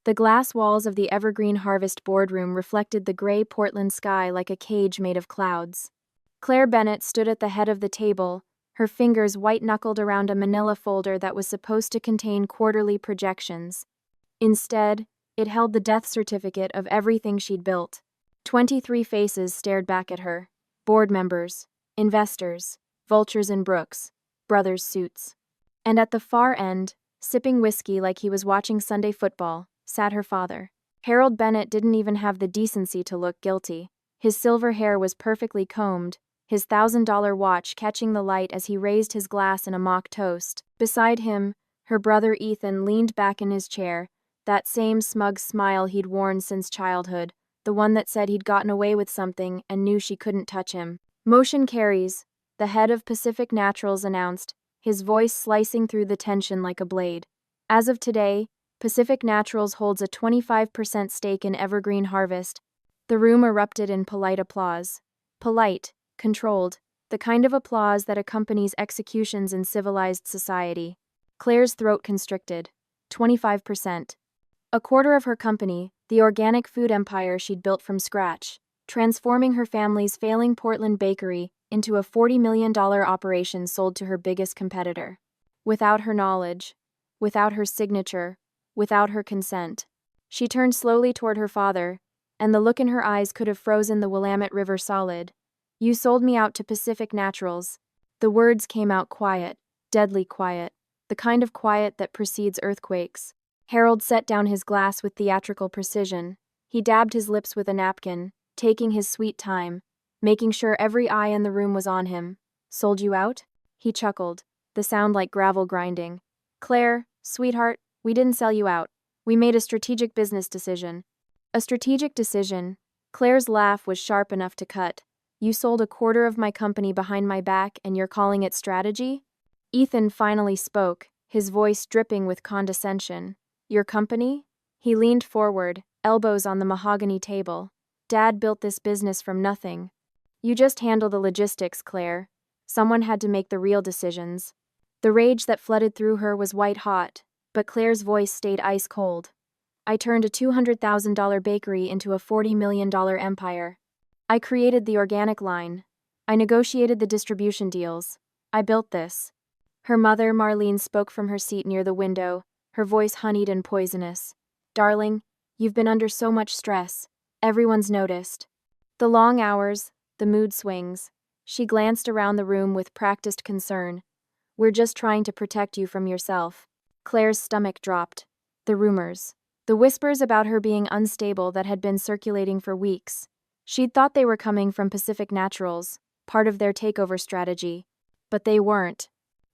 The glass walls of the Evergreen Harvest boardroom reflected the gray Portland sky like a cage made of clouds. Claire Bennett stood at the head of the table, her fingers white-knuckled around a manila folder that was supposed to contain quarterly projections. Instead, it held the death certificate of everything she'd built. 23 faces stared back at her. Board members, investors, vultures in Brooks, brothers' suits. And at the far end, sipping whiskey like he was watching Sunday football, sat her father. Harold Bennett didn't even have the decency to look guilty. His silver hair was perfectly combed, his $1,000 watch catching the light as he raised his glass in a mock toast. Beside him, her brother Ethan leaned back in his chair, that same smug smile he'd worn since childhood, the one that said he'd gotten away with something and knew she couldn't touch him. "Motion carries," the head of Pacific Naturals announced, his voice slicing through the tension like a blade. As of today, Pacific Naturals holds a 25% stake in Evergreen Harvest. The room erupted in polite applause. Polite, controlled, the kind of applause that accompanies executions in civilized society. Claire's throat constricted. 25%. A quarter of her company, the organic food empire she'd built from scratch, transforming her family's failing Portland bakery into a $40 million operation sold to her biggest competitor. Without her knowledge, without her signature, without her consent. She turned slowly toward her father, and the look in her eyes could have frozen the Willamette River solid. "You sold me out to Pacific Naturals." The words came out quiet, deadly quiet, the kind of quiet that precedes earthquakes. Harold set down his glass with theatrical precision. He dabbed his lips with a napkin, taking his sweet time, making sure every eye in the room was on him. "Sold you out?" He chuckled, the sound like gravel grinding. "Claire, sweetheart, we didn't sell you out. We made a strategic business decision." "A strategic decision?" Claire's laugh was sharp enough to cut. "You sold a quarter of my company behind my back and you're calling it strategy?" Ethan finally spoke, his voice dripping with condescension. "Your company?" He leaned forward, elbows on the mahogany table. "Dad built this business from nothing. You just handle the logistics, Claire. Someone had to make the real decisions." The rage that flooded through her was white hot, but Claire's voice stayed ice cold. "I turned a $200,000 bakery into a $40 million empire. I created the organic line. I negotiated the distribution deals. I built this." Her mother, Marlene, spoke from her seat near the window, her voice honeyed and poisonous. "Darling, you've been under so much stress. Everyone's noticed. The long hours, the mood swings." She glanced around the room with practiced concern. "We're just trying to protect you from yourself." Claire's stomach dropped. The rumors. The whispers about her being unstable that had been circulating for weeks. She'd thought they were coming from Pacific Naturals, part of their takeover strategy. But they weren't.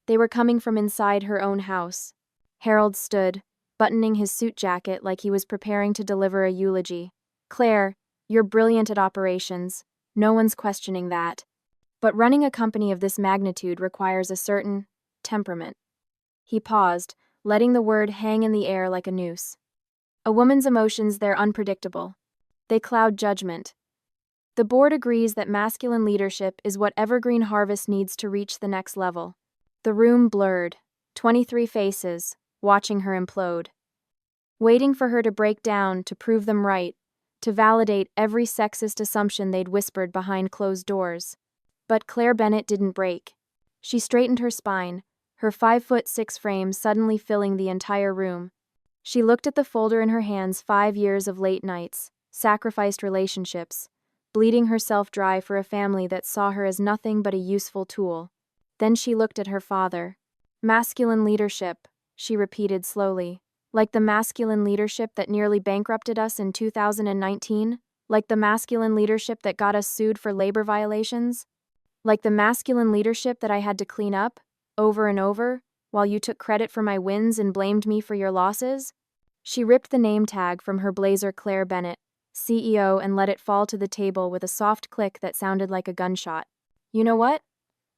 They were coming from inside her own house. Harold stood, buttoning his suit jacket like he was preparing to deliver a eulogy. "Claire, you're brilliant at operations. No one's questioning that. But running a company of this magnitude requires a certain temperament." He paused, letting the word hang in the air like a noose. "A woman's emotions, they're unpredictable. They cloud judgment. The board agrees that masculine leadership is what Evergreen Harvest needs to reach the next level." The room blurred. 23 faces, watching her implode. Waiting for her to break down, to prove them right, to validate every sexist assumption they'd whispered behind closed doors. But Claire Bennett didn't break. She straightened her spine, her 5'6" frame suddenly filling the entire room. She looked at the folder in her hands. 5 years of late nights, sacrificed relationships, bleeding herself dry for a family that saw her as nothing but a useful tool. Then she looked at her father. "Masculine leadership," she repeated slowly. "Like the masculine leadership that nearly bankrupted us in 2019? Like the masculine leadership that got us sued for labor violations? Like the masculine leadership that I had to clean up, over and over, while you took credit for my wins and blamed me for your losses?" She ripped the name tag from her blazer. Claire Bennett, CEO, and let it fall to the table with a soft click that sounded like a gunshot. "You know what?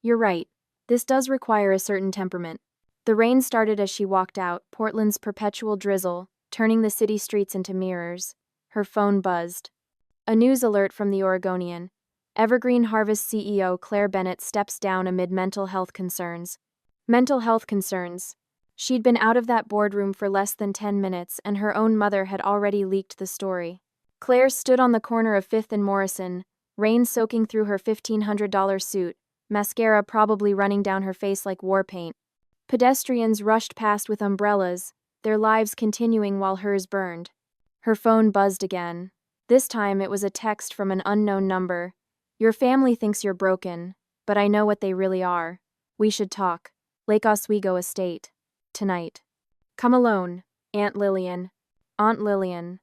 You're right. This does require a certain temperament." The rain started as she walked out, Portland's perpetual drizzle, turning the city streets into mirrors. Her phone buzzed. A news alert from the Oregonian. Evergreen Harvest CEO Claire Bennett steps down amid mental health concerns. Mental health concerns. She'd been out of that boardroom for less than 10 minutes, and her own mother had already leaked the story. Claire stood on the corner of 5th and Morrison, rain soaking through her $1,500 suit, mascara probably running down her face like war paint. Pedestrians rushed past with umbrellas, their lives continuing while hers burned. Her phone buzzed again. This time it was a text from an unknown number. "Your family thinks you're broken, but I know what they really are. We should talk. Lake Oswego Estate. Tonight. Come alone, Aunt Lillian." Aunt Lillian.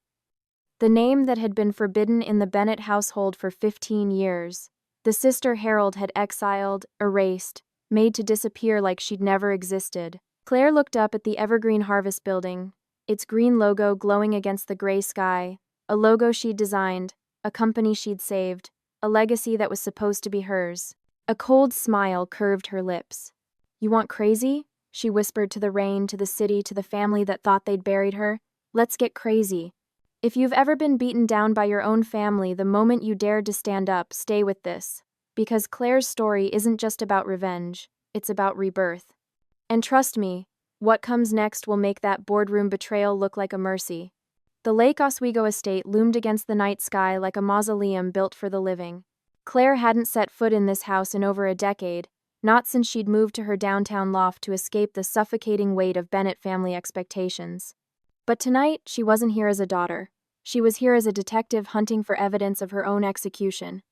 The name that had been forbidden in the Bennett household for 15 years. The sister Harold had exiled, erased, made to disappear like she'd never existed. Claire looked up at the Evergreen Harvest building, its green logo glowing against the gray sky, a logo she'd designed, a company she'd saved, a legacy that was supposed to be hers. A cold smile curved her lips. "You want crazy?" she whispered to the rain, to the city, to the family that thought they'd buried her. "Let's get crazy. If you've ever been beaten down by your own family the moment you dared to stand up, stay with this. Because Claire's story isn't just about revenge, it's about rebirth. And trust me, what comes next will make that boardroom betrayal look like a mercy." The Lake Oswego estate loomed against the night sky like a mausoleum built for the living. Claire hadn't set foot in this house in over a decade, not since she'd moved to her downtown loft to escape the suffocating weight of Bennett family expectations. But tonight, she wasn't here as a daughter. She was here as a detective hunting for evidence of her own execution.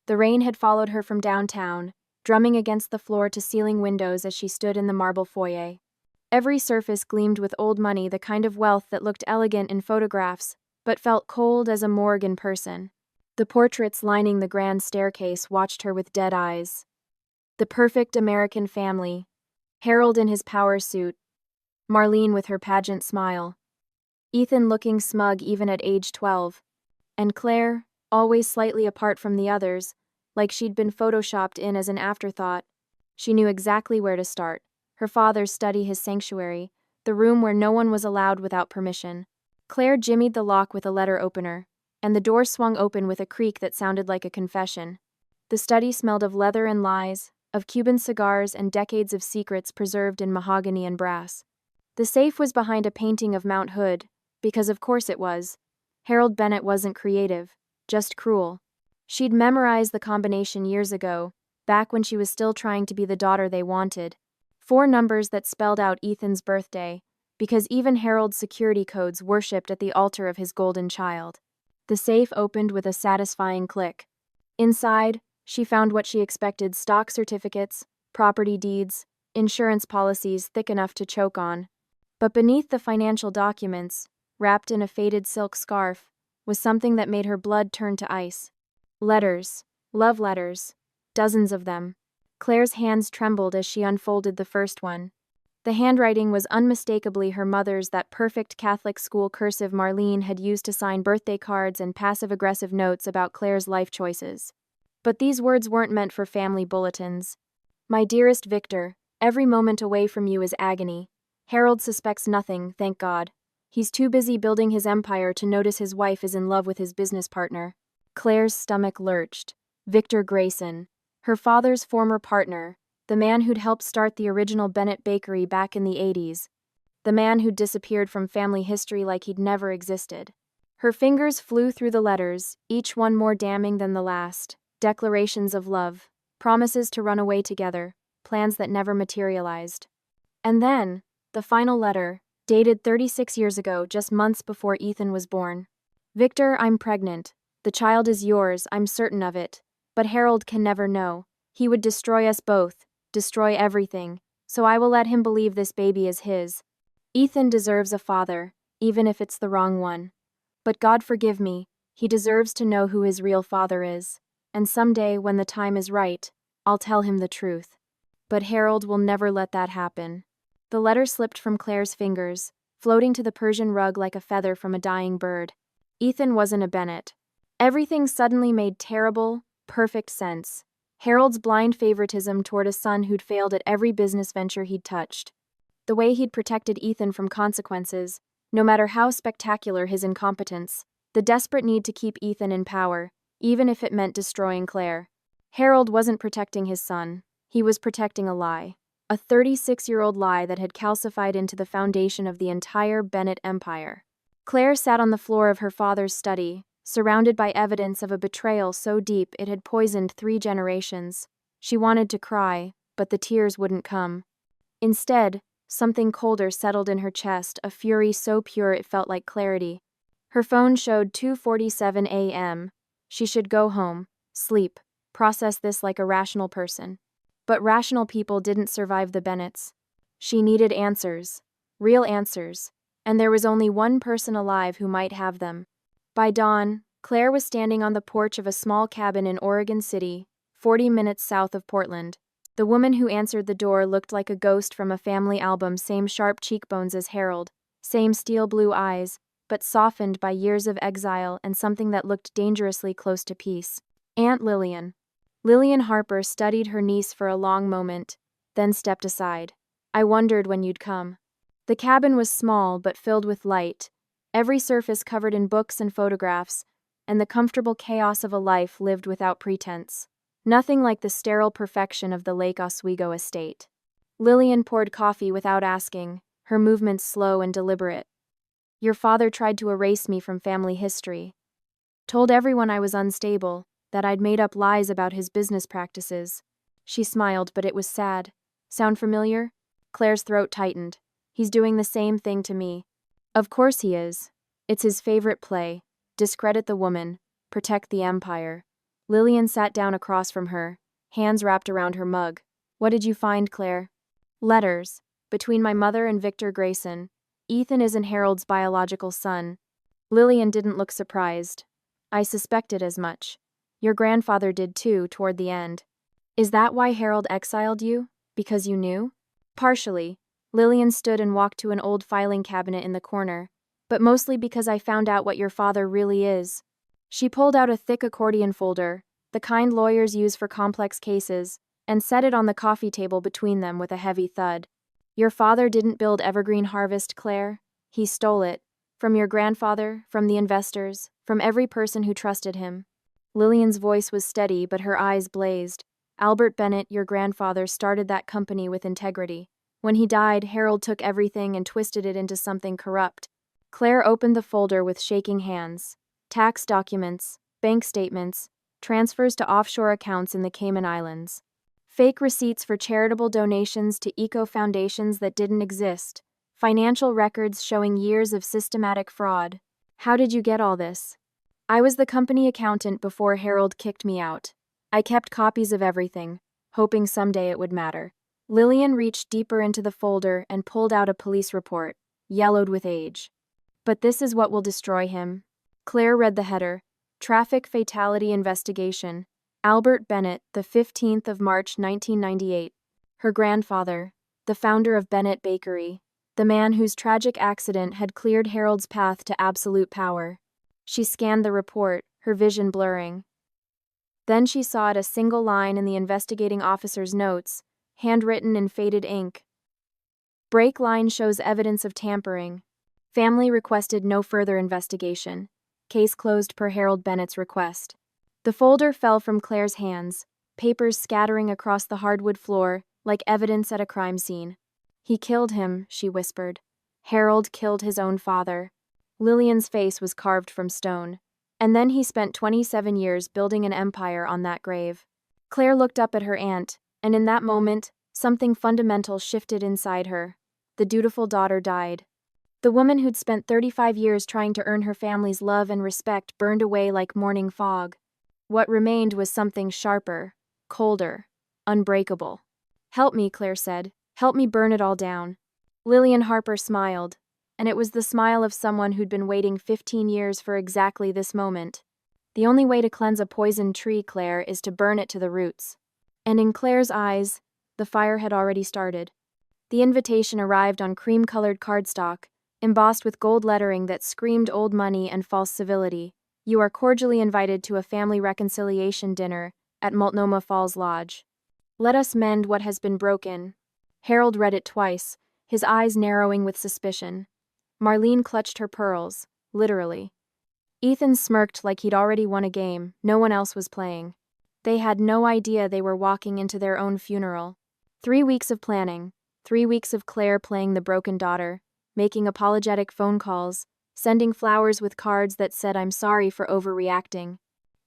The rain had followed her from downtown, drumming against the floor-to-ceiling windows as she stood in the marble foyer. Every surface gleamed with old money, the kind of wealth that looked elegant in photographs, but felt cold as a morgue in person. The portraits lining the grand staircase watched her with dead eyes. The perfect American family. Harold in his power suit. Marlene with her pageant smile. Ethan looking smug even at age 12. And Claire, always slightly apart from the others, like she'd been photoshopped in as an afterthought. She knew exactly where to start. Her father's study, his sanctuary, the room where no one was allowed without permission. Claire jimmied the lock with a letter opener, and the door swung open with a creak that sounded like a confession. The study smelled of leather and lies, of Cuban cigars and decades of secrets preserved in mahogany and brass. The safe was behind a painting of Mount Hood, because of course it was. Harold Bennett wasn't creative, just cruel. She'd memorized the combination years ago, back when she was still trying to be the daughter they wanted. 4 numbers that spelled out Ethan's birthday, because even Harold's security codes worshipped at the altar of his golden child. The safe opened with a satisfying click. Inside, she found what she expected: stock certificates, property deeds, insurance policies thick enough to choke on. But beneath the financial documents, wrapped in a faded silk scarf, was something that made her blood turn to ice. Letters. Love letters. Dozens of them. Claire's hands trembled as she unfolded the first one. The handwriting was unmistakably her mother's, that perfect Catholic school cursive Marlene had used to sign birthday cards and passive-aggressive notes about Claire's life choices. But these words weren't meant for family bulletins. "My dearest Victor, every moment away from you is agony. Harold suspects nothing, thank God. He's too busy building his empire to notice his wife is in love with his business partner." Claire's stomach lurched. Victor Grayson, her father's former partner, the man who'd helped start the original Bennett Bakery back in the 80s. The man who'd disappeared from family history like he'd never existed. Her fingers flew through the letters, each one more damning than the last. Declarations of love, promises to run away together, plans that never materialized. And then, the final letter, dated 36 years ago, just months before Ethan was born. "Victor, I'm pregnant. The child is yours, I'm certain of it. But Harold can never know. He would destroy us both, destroy everything, so I will let him believe this baby is his. Ethan deserves a father, even if it's the wrong one. But God forgive me, he deserves to know who his real father is. And someday, when the time is right, I'll tell him the truth. But Harold will never let that happen." The letter slipped from Claire's fingers, floating to the Persian rug like a feather from a dying bird. Ethan wasn't a Bennett. Everything suddenly made terrible, perfect sense. Harold's blind favoritism toward a son who'd failed at every business venture he'd touched. The way he'd protected Ethan from consequences, no matter how spectacular his incompetence. The desperate need to keep Ethan in power, even if it meant destroying Claire. Harold wasn't protecting his son. He was protecting a lie. A 36-year-old lie that had calcified into the foundation of the entire Bennett empire. Claire sat on the floor of her father's study, surrounded by evidence of a betrayal so deep it had poisoned 3 generations. She wanted to cry, but the tears wouldn't come. Instead, something colder settled in her chest, a fury so pure it felt like clarity. Her phone showed 2:47 a.m. She should go home, sleep, process this like a rational person. But rational people didn't survive the Bennetts. She needed answers, real answers, and there was only one person alive who might have them. By dawn, Claire was standing on the porch of a small cabin in Oregon City, 40 minutes south of Portland. The woman who answered the door looked like a ghost from a family album, same sharp cheekbones as Harold, same steel blue eyes, but softened by years of exile and something that looked dangerously close to peace. Aunt Lillian. Lillian Harper studied her niece for a long moment, then stepped aside. I wondered when you'd come. The cabin was small but filled with light, every surface covered in books and photographs, and the comfortable chaos of a life lived without pretense. Nothing like the sterile perfection of the Lake Oswego estate. Lillian poured coffee without asking, her movements slow and deliberate. Your father tried to erase me from family history. Told everyone I was unstable, that I'd made up lies about his business practices. She smiled, but it was sad. Sound familiar? Claire's throat tightened. He's doing the same thing to me. Of course he is. It's his favorite play. Discredit the woman, protect the empire. Lillian sat down across from her, hands wrapped around her mug. What did you find, Claire? Letters. Between my mother and Victor Grayson. Ethan isn't Harold's biological son. Lillian didn't look surprised. I suspected as much. Your grandfather did too, toward the end. Is that why Harold exiled you? Because you knew? Partially. Lillian stood and walked to an old filing cabinet in the corner. But mostly because I found out what your father really is. She pulled out a thick accordion folder, the kind lawyers use for complex cases, and set it on the coffee table between them with a heavy thud. Your father didn't build Evergreen Harvest, Claire. He stole it. From your grandfather, from the investors, from every person who trusted him. Lillian's voice was steady, but her eyes blazed. Albert Bennett, your grandfather, started that company with integrity. When he died, Harold took everything and twisted it into something corrupt. Claire opened the folder with shaking hands. Tax documents, bank statements, transfers to offshore accounts in the Cayman Islands. Fake receipts for charitable donations to eco-foundations that didn't exist. Financial records showing years of systematic fraud. How did you get all this? I was the company accountant before Harold kicked me out. I kept copies of everything, hoping someday it would matter. Lillian reached deeper into the folder and pulled out a police report, yellowed with age. But this is what will destroy him. Claire read the header. Traffic Fatality Investigation. Albert Bennett, the 15th of March 1998. Her grandfather, the founder of Bennett Bakery, the man whose tragic accident had cleared Harold's path to absolute power. She scanned the report, her vision blurring. Then she saw it, a single line in the investigating officer's notes, handwritten in faded ink. Break line shows evidence of tampering. Family requested no further investigation. Case closed per Harold Bennett's request. The folder fell from Claire's hands, papers scattering across the hardwood floor like evidence at a crime scene. He killed him, she whispered. Harold killed his own father. Lillian's face was carved from stone. And then he spent 27 years building an empire on that grave. Claire looked up at her aunt, and in that moment, something fundamental shifted inside her. The dutiful daughter died. The woman who'd spent 35 years trying to earn her family's love and respect burned away like morning fog. What remained was something sharper, colder, unbreakable. Help me, Claire said. Help me burn it all down. Lillian Harper smiled, and it was the smile of someone who'd been waiting 15 years for exactly this moment. The only way to cleanse a poisoned tree, Claire, is to burn it to the roots. And in Claire's eyes, the fire had already started. The invitation arrived on cream-colored cardstock, embossed with gold lettering that screamed old money and false civility. You are cordially invited to a family reconciliation dinner at Multnomah Falls Lodge. Let us mend what has been broken. Harold read it twice, his eyes narrowing with suspicion. Marlene clutched her pearls, literally. Ethan smirked like he'd already won a game no one else was playing. They had no idea they were walking into their own funeral. 3 weeks of planning. 3 weeks of Claire playing the broken daughter, making apologetic phone calls, sending flowers with cards that said I'm sorry for overreacting.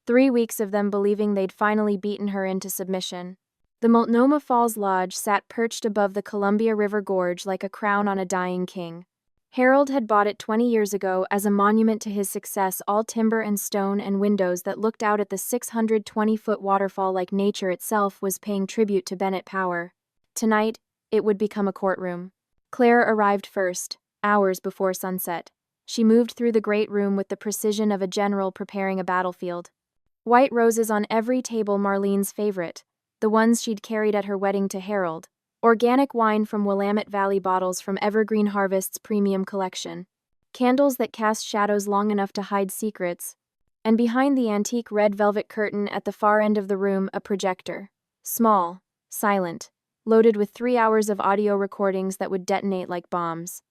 3 weeks of them believing they'd finally beaten her into submission. The Multnomah Falls Lodge sat perched above the Columbia River Gorge like a crown on a dying king. Harold had bought it 20 years ago as a monument to his success, all timber and stone and windows that looked out at the 620-foot waterfall like nature itself was paying tribute to Bennett Power. Tonight, it would become a courtroom. Claire arrived first, hours before sunset. She moved through the great room with the precision of a general preparing a battlefield. White roses on every table, Marlene's favorite, the ones she'd carried at her wedding to Harold. Organic wine from Willamette Valley bottles from Evergreen Harvest's premium collection. Candles that cast shadows long enough to hide secrets. And behind the antique red velvet curtain at the far end of the room, a projector. Small, silent, loaded with 3 hours of audio recordings that would detonate like bombs.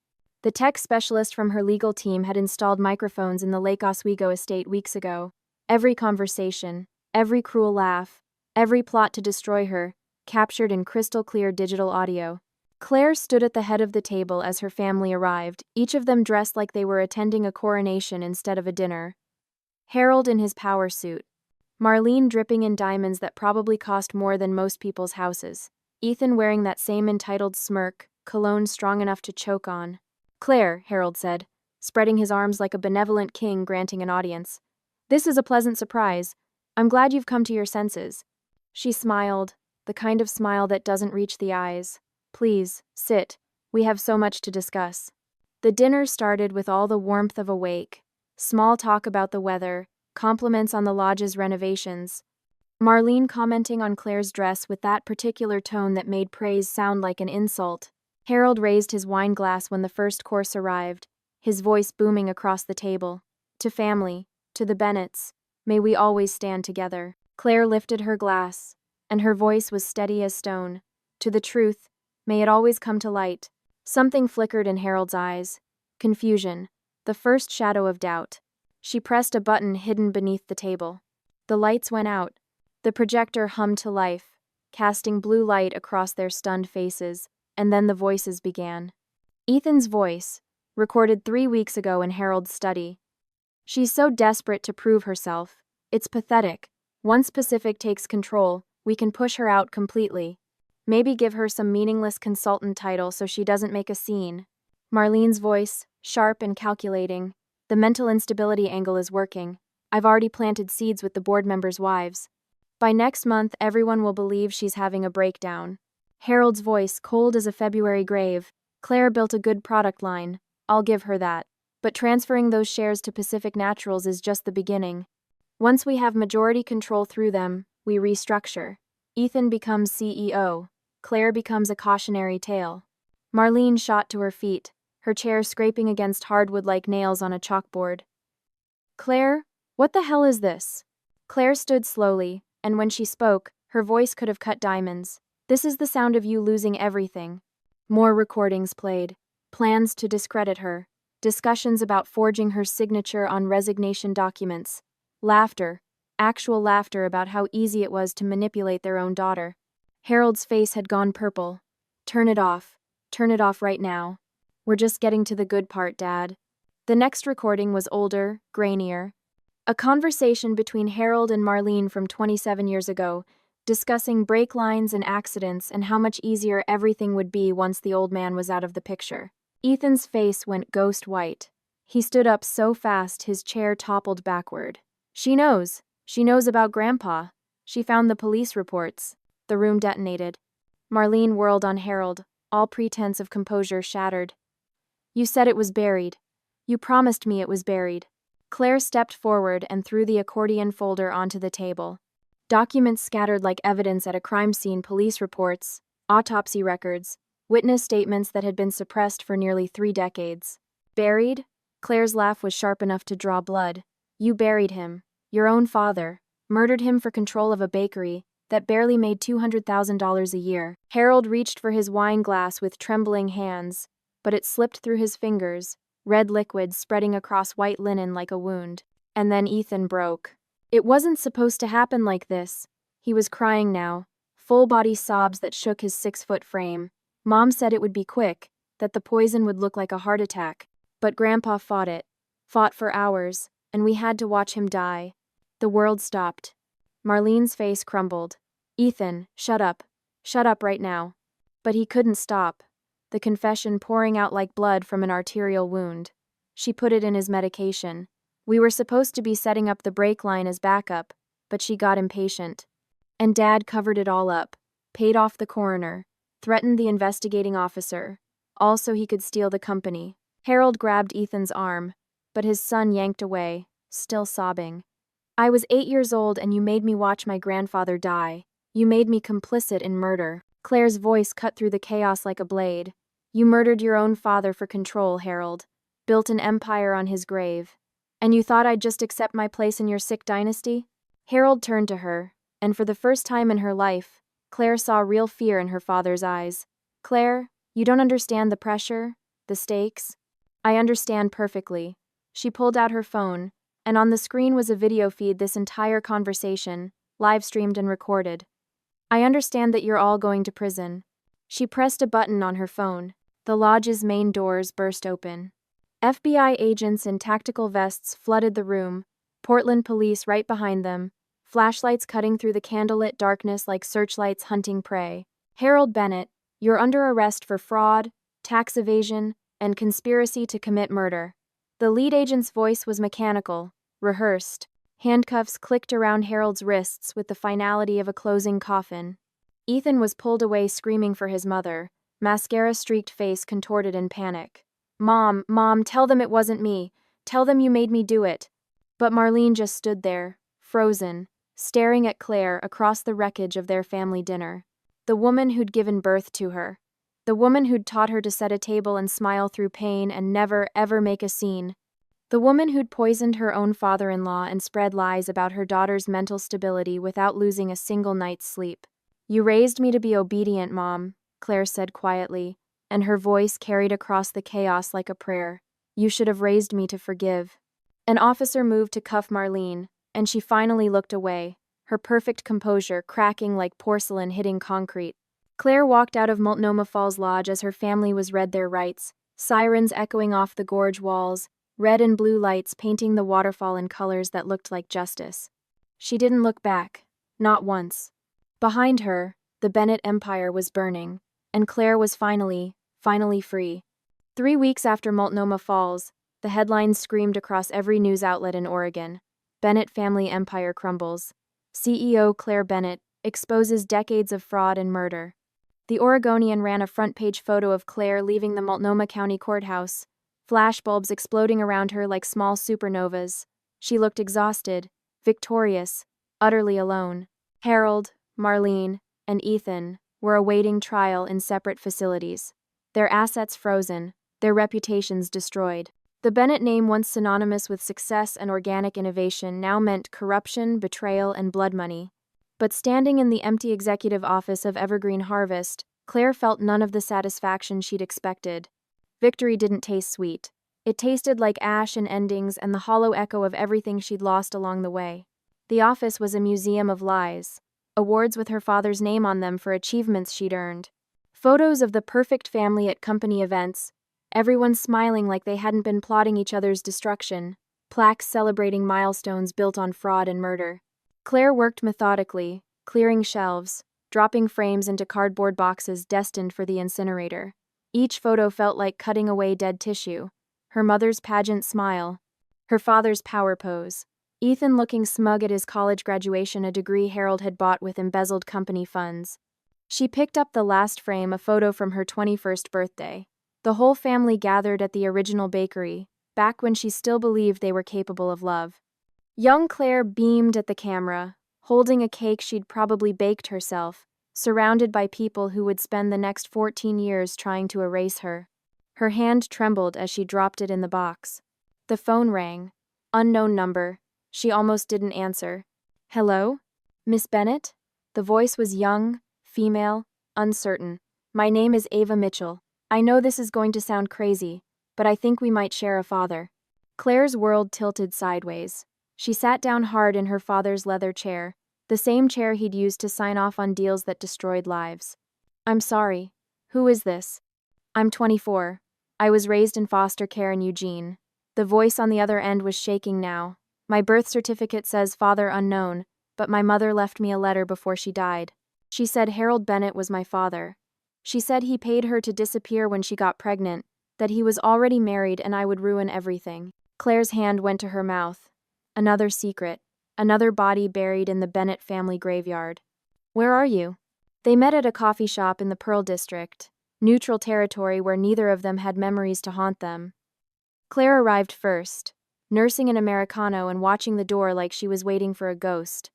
The tech specialist from her legal team had installed microphones in the Lake Oswego estate weeks ago. Every conversation, every cruel laugh, every plot to destroy her, captured in crystal-clear digital audio. Claire stood at the head of the table as her family arrived, each of them dressed like they were attending a coronation instead of a dinner. Harold in his power suit. Marlene dripping in diamonds that probably cost more than most people's houses. Ethan wearing that same entitled smirk, cologne strong enough to choke on. "Claire," Harold said, spreading his arms like a benevolent king granting an audience. "This is a pleasant surprise. I'm glad you've come to your senses." She smiled, the kind of smile that doesn't reach the eyes. "Please, sit. We have so much to discuss." The dinner started with all the warmth of a wake. Small talk about the weather, compliments on the lodge's renovations. Marlene commenting on Claire's dress with that particular tone that made praise sound like an insult. Harold raised his wine glass when the first course arrived, his voice booming across the table. "To family, to the Bennetts, may we always stand together." Claire lifted her glass, and her voice was steady as stone. "To the truth, may it always come to light." Something flickered in Harold's eyes. Confusion, the first shadow of doubt. She pressed a button hidden beneath the table. The lights went out. The projector hummed to life, casting blue light across their stunned faces, and then the voices began. Ethan's voice, recorded 3 weeks ago in Harold's study. "She's so desperate to prove herself. It's pathetic. Once Pacific takes control, we can push her out completely. Maybe give her some meaningless consultant title so she doesn't make a scene." Marlene's voice, sharp and calculating. "The mental instability angle is working. I've already planted seeds with the board members' wives. By next month, everyone will believe she's having a breakdown." Harold's voice, cold as a February grave. "Claire built a good product line. I'll give her that. But transferring those shares to Pacific Naturals is just the beginning. Once we have majority control through them, we restructure. Ethan becomes CEO. Claire becomes a cautionary tale." Marlene shot to her feet, her chair scraping against hardwood like nails on a chalkboard. "Claire, what the hell is this?" Claire stood slowly, and when she spoke, her voice could have cut diamonds. "This is the sound of you losing everything." More recordings played. Plans to discredit her. Discussions about forging her signature on resignation documents. Laughter. Actual laughter about how easy it was to manipulate their own daughter. Harold's face had gone purple. "Turn it off. Turn it off right now. We're just getting to the good part, Dad." The next recording was older, grainier. A conversation between Harold and Marlene from 27 years ago, discussing brake lines and accidents and how much easier everything would be once the old man was out of the picture. Ethan's face went ghost white. He stood up so fast his chair toppled backward. She knows about Grandpa. She found the police reports." The room detonated. Marlene whirled on Harold, all pretense of composure shattered. "You said it was buried. You promised me it was buried." Claire stepped forward and threw the accordion folder onto the table. Documents scattered like evidence at a crime scene, police reports, autopsy records, witness statements that had been suppressed for nearly 3 decades. "Buried?" Claire's laugh was sharp enough to draw blood. "You buried him. Your own father. Murdered him for control of a bakery that barely made $200,000 a year." Harold reached for his wine glass with trembling hands, but it slipped through his fingers, red liquid spreading across white linen like a wound. And then Ethan broke. "It wasn't supposed to happen like this." He was crying now, full-body sobs that shook his 6-foot frame. Mom said it would be quick, that the poison would look like a heart attack. But Grandpa fought it. Fought for hours, and we had to watch him die. The world stopped. Marlene's face crumbled. Ethan, shut up. Shut up right now. But he couldn't stop, the confession pouring out like blood from an arterial wound. She put it in his medication. We were supposed to be setting up the brake line as backup, but she got impatient. And Dad covered it all up, paid off the coroner, threatened the investigating officer, all so he could steal the company. Harold grabbed Ethan's arm, but his son yanked away, still sobbing. I was 8 years old and you made me watch my grandfather die. You made me complicit in murder. Claire's voice cut through the chaos like a blade. You murdered your own father for control, Harold. Built an empire on his grave. And you thought I'd just accept my place in your sick dynasty? Harold turned to her, and for the first time in her life, Claire saw real fear in her father's eyes. Claire, you don't understand the pressure, the stakes. I understand perfectly. She pulled out her phone, and on the screen was a video feed this entire conversation, live-streamed and recorded. I understand that you're all going to prison. She pressed a button on her phone. The lodge's main doors burst open. FBI agents in tactical vests flooded the room, Portland police right behind them, flashlights cutting through the candlelit darkness like searchlights hunting prey. Harold Bennett, you're under arrest for fraud, tax evasion, and conspiracy to commit murder. The lead agent's voice was mechanical, rehearsed. Handcuffs clicked around Harold's wrists with the finality of a closing coffin. Ethan was pulled away screaming for his mother, mascara-streaked face contorted in panic. Mom, tell them it wasn't me. Tell them you made me do it. But Marlene just stood there, frozen, staring at Claire across the wreckage of their family dinner. The woman who'd given birth to her. The woman who'd taught her to set a table and smile through pain and never, ever make a scene. The woman who'd poisoned her own father-in-law and spread lies about her daughter's mental stability without losing a single night's sleep. You raised me to be obedient, Mom, Claire said quietly, and her voice carried across the chaos like a prayer. You should have raised me to forgive. An officer moved to cuff Marlene, and she finally looked away, her perfect composure cracking like porcelain hitting concrete. Claire walked out of Multnomah Falls Lodge as her family was read their rights, sirens echoing off the gorge walls, red and blue lights painting the waterfall in colors that looked like justice. She didn't look back, not once. Behind her, the Bennett empire was burning, and Claire was finally free. 3 weeks after Multnomah Falls, the headlines screamed across every news outlet in Oregon. Bennett family empire crumbles. CEO Claire Bennett exposes decades of fraud and murder. The Oregonian ran a front-page photo of Claire leaving the Multnomah County Courthouse, flashbulbs exploding around her like small supernovas. She looked exhausted, victorious, utterly alone. Harold, Marlene, and Ethan were awaiting trial in separate facilities. Their assets frozen, their reputations destroyed. The Bennett name, once synonymous with success and organic innovation, now meant corruption, betrayal, and blood money. But standing in the empty executive office of Evergreen Harvest, Claire felt none of the satisfaction she'd expected. Victory didn't taste sweet. It tasted like ash and endings and the hollow echo of everything she'd lost along the way. The office was a museum of lies. Awards with her father's name on them for achievements she'd earned. Photos of the perfect family at company events, everyone smiling like they hadn't been plotting each other's destruction. Plaques celebrating milestones built on fraud and murder. Claire worked methodically, clearing shelves, dropping frames into cardboard boxes destined for the incinerator. Each photo felt like cutting away dead tissue. Her mother's pageant smile. Her father's power pose. Ethan looking smug at his college graduation, a degree Harold had bought with embezzled company funds. She picked up the last frame, a photo from her 21st birthday. The whole family gathered at the original bakery, back when she still believed they were capable of love. Young Claire beamed at the camera, holding a cake she'd probably baked herself, surrounded by people who would spend the next 14 years trying to erase her. Her hand trembled as she dropped it in the box. The phone rang. Unknown number. She almost didn't answer. Hello? Miss Bennett? The voice was young, female, uncertain. My name is Ava Mitchell. I know this is going to sound crazy, but I think we might share a father. Claire's world tilted sideways. She sat down hard in her father's leather chair, the same chair he'd used to sign off on deals that destroyed lives. "I'm sorry. Who is this?" "I'm 24. I was raised in foster care in Eugene." The voice on the other end was shaking now. "My birth certificate says father unknown, but my mother left me a letter before she died. She said Harold Bennett was my father. She said he paid her to disappear when she got pregnant, that he was already married and I would ruin everything." Claire's hand went to her mouth. Another secret. Another body buried in the Bennett family graveyard. "Where are you?" They met at a coffee shop in the Pearl District, neutral territory where neither of them had memories to haunt them. Claire arrived first, nursing an Americano and watching the door like she was waiting for a ghost.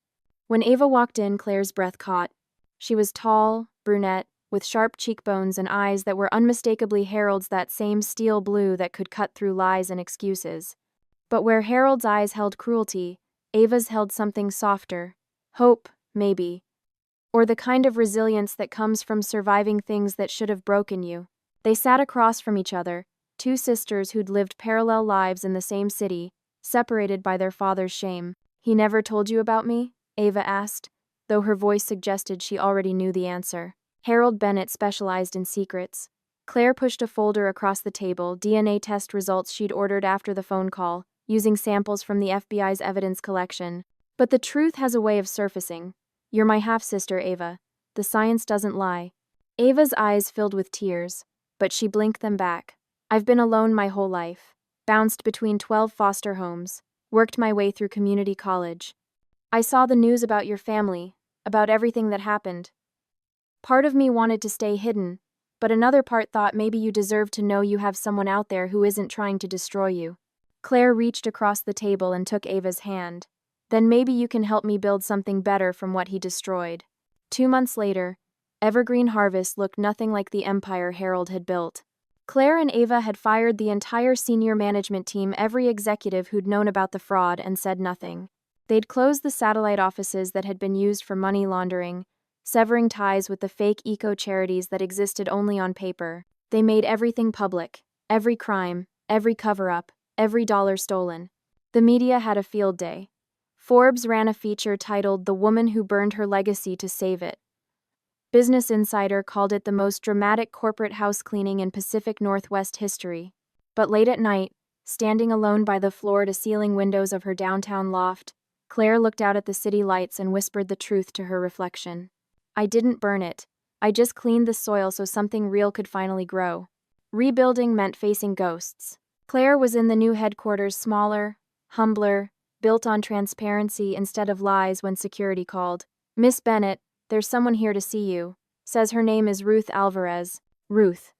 When Ava walked in, Claire's breath caught. She was tall, brunette, with sharp cheekbones and eyes that were unmistakably Harold's, that same steel blue that could cut through lies and excuses. But where Harold's eyes held cruelty, Ava's held something softer. Hope, maybe. Or the kind of resilience that comes from surviving things that should have broken you. They sat across from each other, two sisters who'd lived parallel lives in the same city, separated by their father's shame. "He never told you about me?" Ava asked, though her voice suggested she already knew the answer. Harold Bennett specialized in secrets. Claire pushed a folder across the table, DNA test results she'd ordered after the phone call, using samples from the FBI's evidence collection. "But the truth has a way of surfacing. You're my half-sister, Ava. The science doesn't lie." Ava's eyes filled with tears, but she blinked them back. "I've been alone my whole life. Bounced between 12 foster homes. Worked my way through community college. I saw the news about your family, about everything that happened. Part of me wanted to stay hidden, but another part thought maybe you deserve to know you have someone out there who isn't trying to destroy you." Claire reached across the table and took Ava's hand. "Then maybe you can help me build something better from what he destroyed." 2 months later, Evergreen Harvest looked nothing like the empire Harold had built. Claire and Ava had fired the entire senior management team, every executive who'd known about the fraud, and said nothing. They'd closed the satellite offices that had been used for money laundering, severing ties with the fake eco-charities that existed only on paper. They made everything public, every crime, every cover-up, every dollar stolen. The media had a field day. Forbes ran a feature titled "The Woman Who Burned Her Legacy to Save It." Business Insider called it the most dramatic corporate house cleaning in Pacific Northwest history. But late at night, standing alone by the floor-to-ceiling windows of her downtown loft, Claire looked out at the city lights and whispered the truth to her reflection. "I didn't burn it. I just cleaned the soil so something real could finally grow." Rebuilding meant facing ghosts. Claire was in the new headquarters, smaller, humbler, built on transparency instead of lies when security called. "Miss Bennett, there's someone here to see you. Says her name is Ruth Alvarez." Ruth.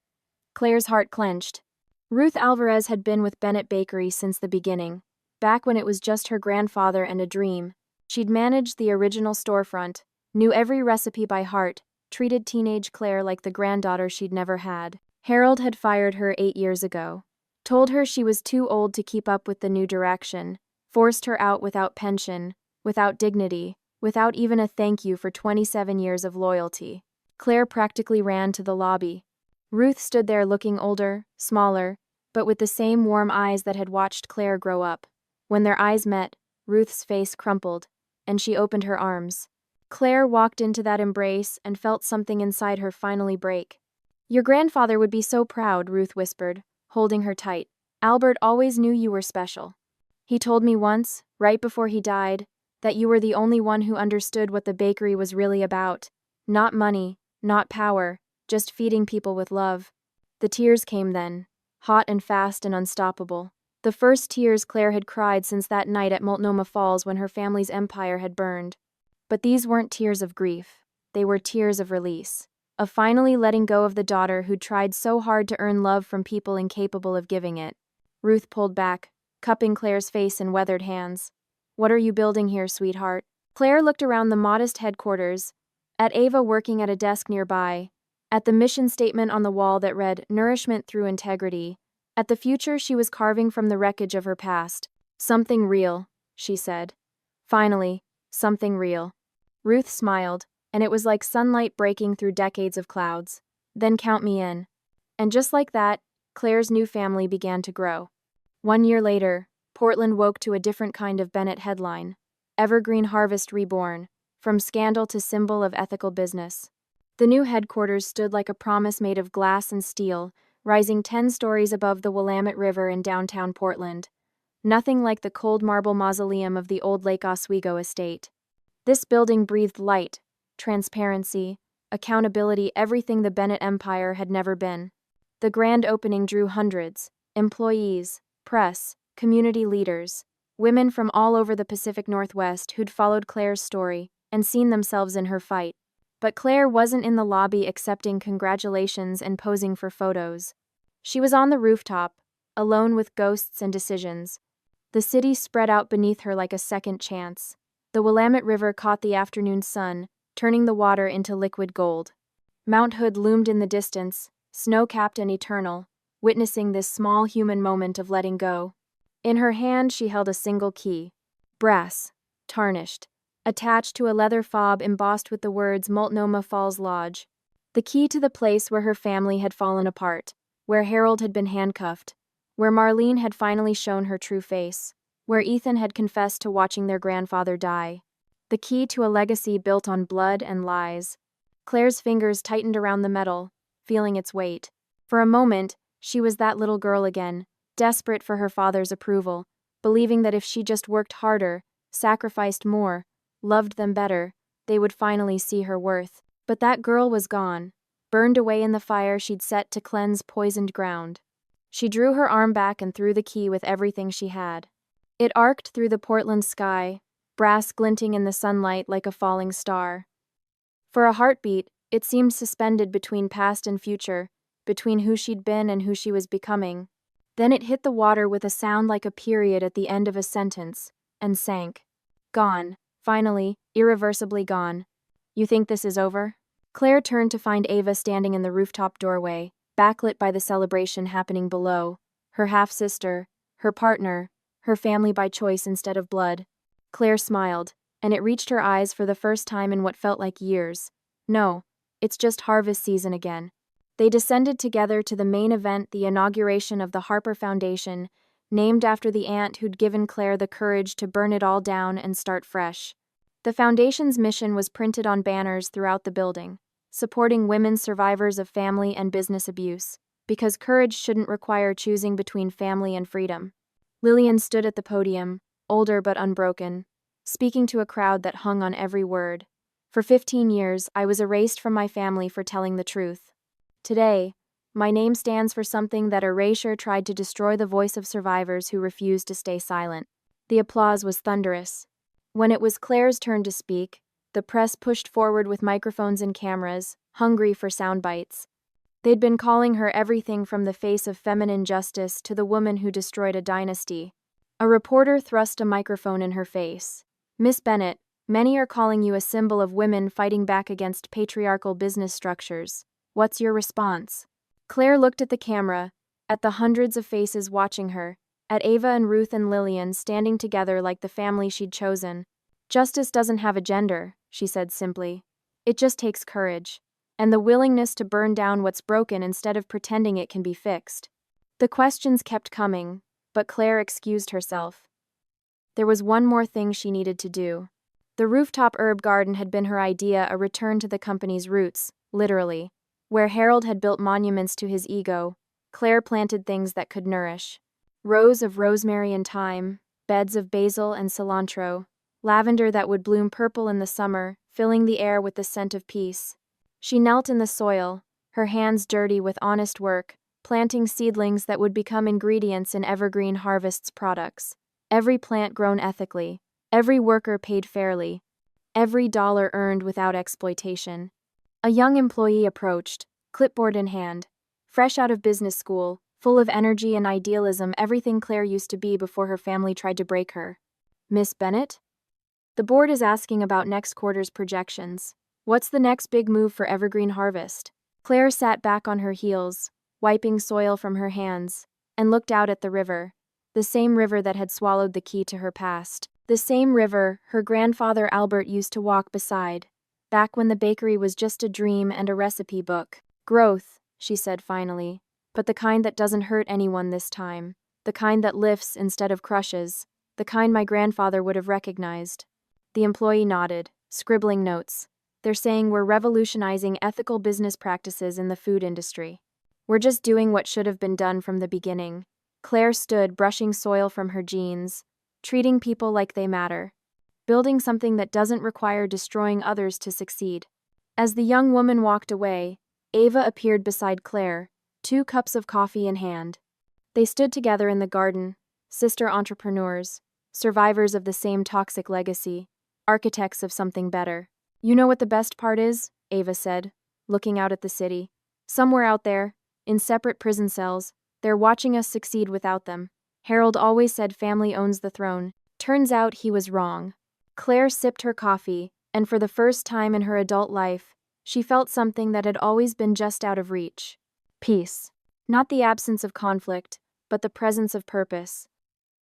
Claire's heart clenched. Ruth Alvarez had been with Bennett Bakery since the beginning, back when it was just her grandfather and a dream. She'd managed the original storefront, knew every recipe by heart, treated teenage Claire like the granddaughter she'd never had. Harold had fired her 8 years ago. Told her she was too old to keep up with the new direction, forced her out without pension, without dignity, without even a thank you for 27 years of loyalty. Claire practically ran to the lobby. Ruth stood there looking older, smaller, but with the same warm eyes that had watched Claire grow up. When their eyes met, Ruth's face crumpled, and she opened her arms. Claire walked into that embrace and felt something inside her finally break. "Your grandfather would be so proud," Ruth whispered, holding her tight. "Albert always knew you were special. He told me once, right before he died, that you were the only one who understood what the bakery was really about. Not money, not power, just feeding people with love." The tears came then, hot and fast and unstoppable. The first tears Claire had cried since that night at Multnomah Falls when her family's empire had burned. But these weren't tears of grief. They were tears of release, of finally letting go of the daughter who'd tried so hard to earn love from people incapable of giving it. Ruth pulled back, cupping Claire's face in weathered hands. "What are you building here, sweetheart?" Claire looked around the modest headquarters, at Ava working at a desk nearby, at the mission statement on the wall that read, "Nourishment through integrity," at the future she was carving from the wreckage of her past. "Something real," she said. Finally, something real. Ruth smiled, and it was like sunlight breaking through decades of clouds. "Then count me in." And just like that, Claire's new family began to grow. 1 year later, Portland woke to a different kind of Bennett headline. Evergreen Harvest Reborn. from scandal to symbol of ethical business. The new headquarters stood like a promise made of glass and steel, rising 10 stories above the Willamette River in downtown Portland. Nothing like the cold marble mausoleum of the old Lake Oswego estate. This building breathed light, transparency, accountability, everything the Bennett Empire had never been. The grand opening drew hundreds, employees, press, community leaders, women from all over the Pacific Northwest who'd followed Claire's story and seen themselves in her fight. But Claire wasn't in the lobby accepting congratulations and posing for photos. She was on the rooftop, alone with ghosts and decisions. The city spread out beneath her like a second chance. The Willamette River caught the afternoon sun, turning the water into liquid gold. Mount Hood loomed in the distance, snow-capped and eternal, witnessing this small human moment of letting go. In her hand she held a single key. Brass, tarnished, attached to a leather fob embossed with the words Multnomah Falls Lodge. The key to the place where her family had fallen apart, where Harold had been handcuffed, where Marlene had finally shown her true face, where Ethan had confessed to watching their grandfather die. The key to a legacy built on blood and lies. Claire's fingers tightened around the metal, feeling its weight. For a moment, she was that little girl again, desperate for her father's approval, believing that if she just worked harder, sacrificed more, loved them better, they would finally see her worth. But that girl was gone, burned away in the fire she'd set to cleanse poisoned ground. She drew her arm back and threw the key with everything she had. It arced through the Portland sky, brass glinting in the sunlight like a falling star. For a heartbeat, it seemed suspended between past and future, between who she'd been and who she was becoming. Then it hit the water with a sound like a period at the end of a sentence, and sank. Gone, finally, irreversibly gone. You think this is over? Claire turned to find Ava standing in the rooftop doorway, backlit by the celebration happening below. Her half-sister, her partner, her family by choice instead of blood. Claire smiled, and it reached her eyes for the first time in what felt like years. No, it's just harvest season again. They descended together to the main event, the inauguration of the Harper Foundation, named after the aunt who'd given Claire the courage to burn it all down and start fresh. The foundation's mission was printed on banners throughout the building, supporting women survivors of family and business abuse, because courage shouldn't require choosing between family and freedom. Lillian stood at the podium, older but unbroken, speaking to a crowd that hung on every word. For 15 years, I was erased from my family for telling the truth. Today, my name stands for something that erasure tried to destroy the voice of survivors who refused to stay silent. The applause was thunderous. When it was Claire's turn to speak, the press pushed forward with microphones and cameras, hungry for sound bites. They'd been calling her everything from the face of feminine justice to the woman who destroyed a dynasty. A reporter thrust a microphone in her face. Miss Bennett, many are calling you a symbol of women fighting back against patriarchal business structures. What's your response? Claire looked at the camera, at the hundreds of faces watching her, at Ava and Ruth and Lillian standing together like the family she'd chosen. Justice doesn't have a gender, she said simply. It just takes courage, and the willingness to burn down what's broken instead of pretending it can be fixed. The questions kept coming, but Claire excused herself. There was one more thing she needed to do. The rooftop herb garden had been her idea, a return to the company's roots, literally. Where Harold had built monuments to his ego, Claire planted things that could nourish. Rows of rosemary and thyme, beds of basil and cilantro, lavender that would bloom purple in the summer, filling the air with the scent of peace. She knelt in the soil, her hands dirty with honest work, planting seedlings that would become ingredients in Evergreen Harvest's products. Every plant grown ethically, every worker paid fairly, every dollar earned without exploitation. A young employee approached, clipboard in hand, fresh out of business school, full of energy and idealism, everything Claire used to be before her family tried to break her. Miss Bennett? The board is asking about next quarter's projections. What's the next big move for Evergreen Harvest? Claire sat back on her heels, wiping soil from her hands, and looked out at the river, the same river that had swallowed the key to her past, the same river her grandfather Albert used to walk beside, back when the bakery was just a dream and a recipe book. Growth, she said finally, but the kind that doesn't hurt anyone this time, the kind that lifts instead of crushes, the kind my grandfather would have recognized. The employee nodded, scribbling notes. They're saying we're revolutionizing ethical business practices in the food industry. We're just doing what should have been done from the beginning. Claire stood, brushing soil from her jeans, treating people like they matter, building something that doesn't require destroying others to succeed. As the young woman walked away, Ava appeared beside Claire, 2 cups of coffee in hand. They stood together in the garden, sister entrepreneurs, survivors of the same toxic legacy, architects of something better. You know what the best part is? Ava said, looking out at the city. Somewhere out there, in separate prison cells, they're watching us succeed without them. Harold always said family owns the throne. Turns out he was wrong. Claire sipped her coffee, and for the first time in her adult life, she felt something that had always been just out of reach. Peace. Not the absence of conflict, but the presence of purpose.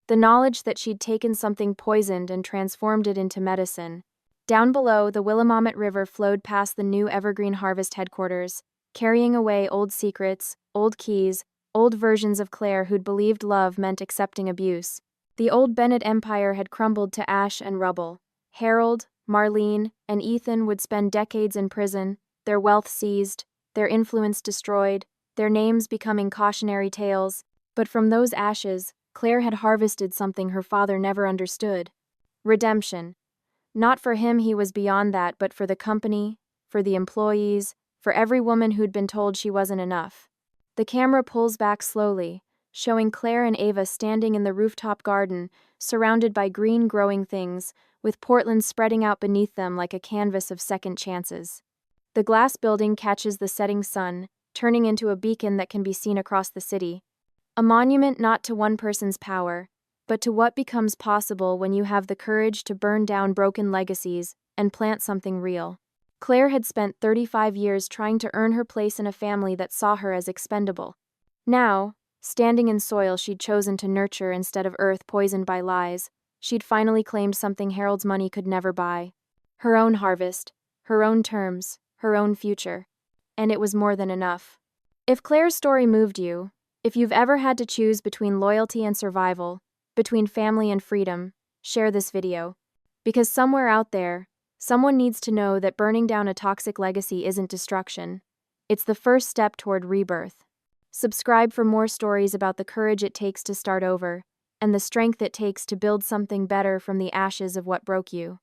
The knowledge that she'd taken something poisoned and transformed it into medicine. Down below, the Willamette River flowed past the new Evergreen Harvest headquarters, carrying away old secrets, old keys, old versions of Claire who'd believed love meant accepting abuse. The old Bennett empire had crumbled to ash and rubble. Harold, Marlene, and Ethan would spend decades in prison, their wealth seized, their influence destroyed, their names becoming cautionary tales. But from those ashes, Claire had harvested something her father never understood. Redemption. Not for him, he was beyond that, but for the company, for the employees, for every woman who'd been told she wasn't enough. The camera pulls back slowly, showing Claire and Ava standing in the rooftop garden, surrounded by green growing things, with Portland spreading out beneath them like a canvas of second chances. The glass building catches the setting sun, turning into a beacon that can be seen across the city. A monument not to one person's power, but to what becomes possible when you have the courage to burn down broken legacies and plant something real. Claire had spent 35 years trying to earn her place in a family that saw her as expendable. Now, standing in soil she'd chosen to nurture instead of earth poisoned by lies, she'd finally claimed something Harold's money could never buy. Her own harvest, her own terms, her own future. And it was more than enough. If Claire's story moved you, if you've ever had to choose between loyalty and survival, between family and freedom, share this video. Because somewhere out there, someone needs to know that burning down a toxic legacy isn't destruction. It's the first step toward rebirth. Subscribe for more stories about the courage it takes to start over, and the strength it takes to build something better from the ashes of what broke you.